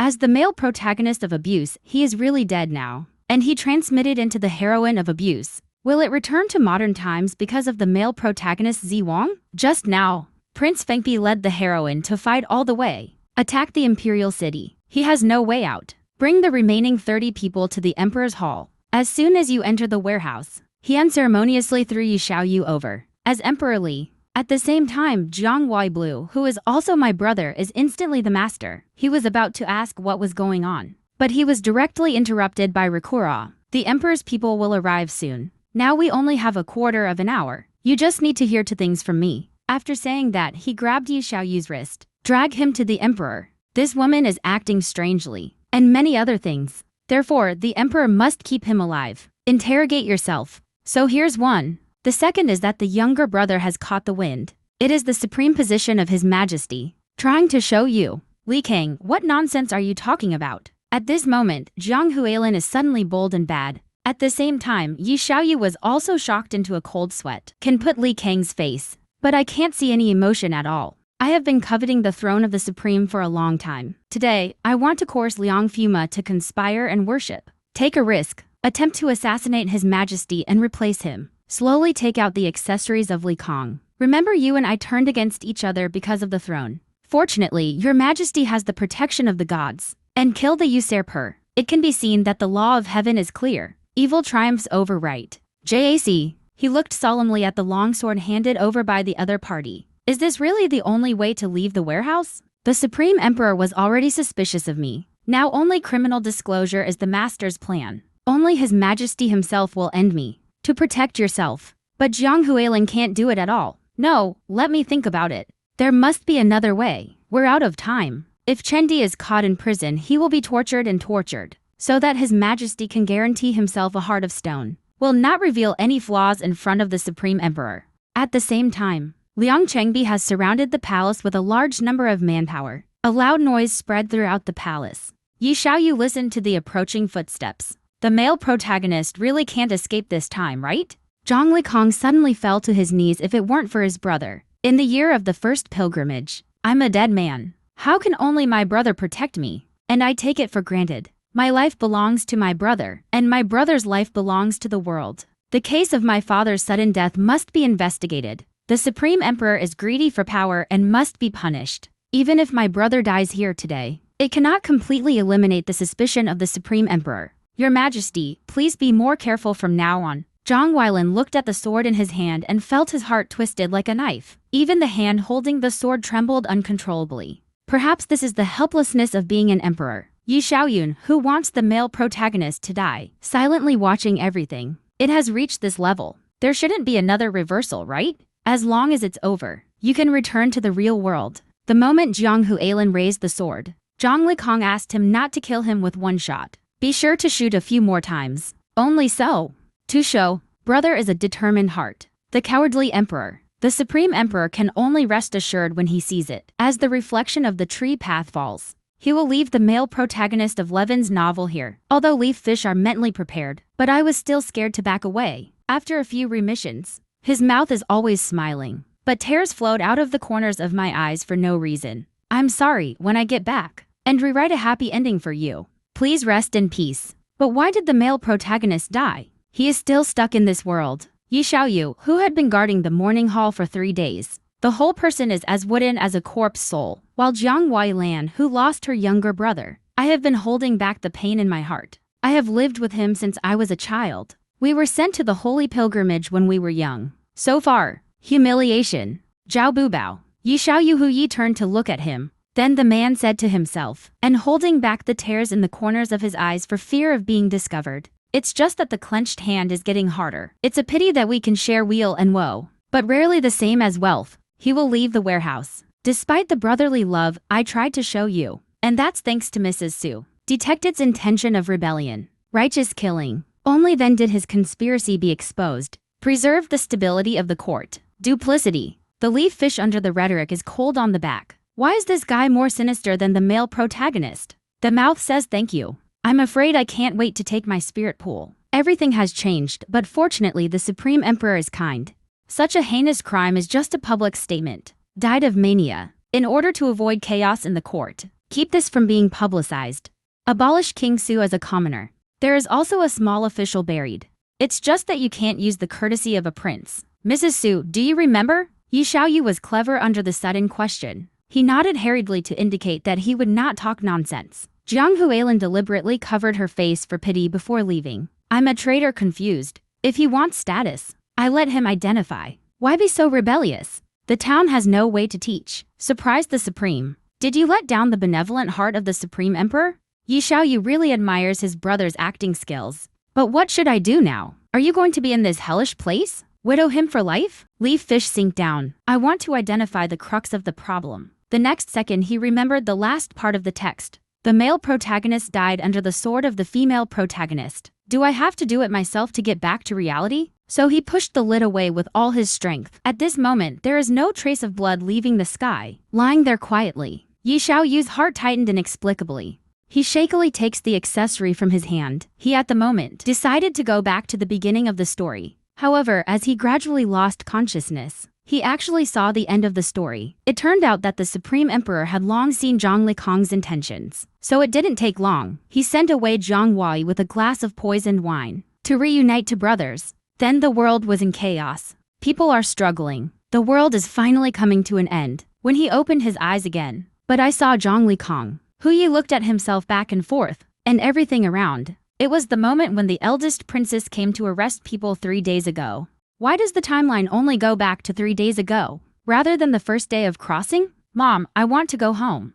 As the male protagonist of abuse, he is really dead now, and he transmitted into the heroine of abuse. Will it return to modern times because of the male protagonist Zi Wang? Just now, Prince Fengbi led the heroine to fight all the way, attack the imperial city. He has no way out. Bring the remaining 30 people to the emperor's hall. As soon as you enter the warehouse, he unceremoniously threw Yi Xiaoyu over as Emperor Li. At the same time, Jiang Weiblue, who is also my brother, is instantly the master. He was about to ask what was going on, but he was directly interrupted by Rikura. The emperor's people will arrive soon. Now we only have a quarter of an hour. You just need to hear 2 things from me. After saying that, he grabbed Yi Xiaoyu's wrist. Drag him to the emperor. This woman is acting strangely, and many other things. Therefore, the emperor must keep him alive. Interrogate yourself. So here's one. The second is that the younger brother has caught the wind. It is the supreme position of His Majesty. Trying to show you. Li Kang, what nonsense are you talking about? At this moment, Jiang Huilin is suddenly bold and bad. At the same time, Yi Xiaoyu was also shocked into a cold sweat. Can put Li Kang's face. But I can't see any emotion at all. I have been coveting the throne of the Supreme for a long time. Today, I want to coerce Liang Fuma to conspire and worship. Take a risk. Attempt to assassinate His Majesty and replace him. Slowly take out the accessories of Li Kang. Remember, you and I turned against each other because of the throne. Fortunately, Your Majesty has the protection of the gods. And kill the usurper. It can be seen that the law of heaven is clear. Evil triumphs over right. JAC. He looked solemnly at the longsword handed over by the other party. Is this really the only way to leave the warehouse? The Supreme Emperor was already suspicious of me. Now only criminal disclosure is the master's plan. Only His Majesty himself will end me. To protect yourself. But Jiang Huilin can't do it at all. No, let me think about it. There must be another way. We're out of time. If Chendi is caught in prison, he will be tortured and tortured, so that His Majesty can guarantee himself a heart of stone. Will not reveal any flaws in front of the Supreme Emperor. At the same time, Liang Chengbi has surrounded the palace with a large number of manpower. A loud noise spread throughout the palace. Yi Xiaoyu listened to the approaching footsteps. The male protagonist really can't escape this time, right? Zhang Likong suddenly fell to his knees. If it weren't for his brother. In the year of the first pilgrimage, I'm a dead man. How can only my brother protect me? And I take it for granted. My life belongs to my brother, and my brother's life belongs to the world. The case of my father's sudden death must be investigated. The Supreme Emperor is greedy for power and must be punished. Even if my brother dies here today, it cannot completely eliminate the suspicion of the Supreme Emperor. Your Majesty, please be more careful from now on. Zhang Weilin looked at the sword in his hand and felt his heart twisted like a knife. Even the hand holding the sword trembled uncontrollably. Perhaps this is the helplessness of being an emperor. Yi Xiaoyun, who wants the male protagonist to die, silently watching everything. It has reached this level. There shouldn't be another reversal, right? As long as it's over, you can return to the real world. The moment Jiang Huilin raised the sword, Zhang Likong asked him not to kill him with one shot. Be sure to shoot a few more times. Only so. To show, brother is a determined heart. The cowardly emperor. The Supreme Emperor can only rest assured when he sees it. As the reflection of the tree path falls, he will leave the male protagonist of Levin's novel here. Although leaf fish are mentally prepared, but I was still scared to back away. After a few remissions, his mouth is always smiling, but tears flowed out of the corners of my eyes for no reason. I'm sorry when I get back, and rewrite a happy ending for you. Please rest in peace. But why did the male protagonist die? He is still stuck in this world. Yi Xiaoyu, who had been guarding the morning hall for 3 days. The whole person is as wooden as a corpse soul, while Jiang Weilan, who lost her younger brother. I have been holding back the pain in my heart. I have lived with him since I was a child. We were sent to the holy pilgrimage when we were young. So far, humiliation. Zhao Bubao. Yi Xiaoyu Hu Yi turned to look at him. Then the man said to himself, and holding back the tears in the corners of his eyes for fear of being discovered, it's just that the clenched hand is getting harder. It's a pity that we can share weal and woe, but rarely the same as wealth. He will leave the warehouse. Despite the brotherly love I tried to show you, and that's thanks to Mrs. Su, detected intention of rebellion, righteous killing. Only then did his conspiracy be exposed. Preserve the stability of the court. Duplicity. The leaf fish under the rhetoric is cold on the back. Why is this guy more sinister than the male protagonist? The mouth says thank you. I'm afraid I can't wait to take my spirit pool. Everything has changed, but fortunately the Supreme Emperor is kind. Such a heinous crime is just a public statement. Died of mania. In order to avoid chaos in the court, Keep this from being publicized. Abolish King Su as a commoner. There is also a small official buried. It's just that you can't use the courtesy of a prince. Mrs. Su, do you remember? Yi Xiaoyu was clever under the sudden question. He nodded hurriedly to indicate that he would not talk nonsense. Jiang Huilin deliberately covered her face for pity before leaving. I'm a traitor confused. If he wants status, I let him identify. Why be so rebellious? The town has no way to teach. Surprised the Supreme. Did you let down the benevolent heart of the Supreme Emperor? Yi Xiaoyu really admires his brother's acting skills. But what should I do now? Are you going to be in this hellish place? Widow him for life? Leave fish sink down. I want to identify the crux of the problem. The next second he remembered the last part of the text. The male protagonist died under the sword of the female protagonist. Do I have to do it myself to get back to reality? So he pushed the lid away with all his strength. At this moment, there is no trace of blood leaving the sky, lying there quietly. Yi Xiaoyu's heart tightened inexplicably. He shakily takes the accessory from his hand. He at the moment decided to go back to the beginning of the story. However, as he gradually lost consciousness, he actually saw the end of the story. It turned out that the Supreme Emperor had long seen Zhang Likong's intentions. So it didn't take long. He sent away Zhang Huai with a glass of poisoned wine to reunite two brothers. Then the world was in chaos. People are struggling. The world is finally coming to an end. When he opened his eyes again, but I saw Zhang Likong. Hu Yi looked at himself back and forth, and everything around. It was the moment when the eldest princess came to arrest people 3 days ago. Why does the timeline only go back to 3 days ago, rather than the first day of crossing? Mom, I want to go home.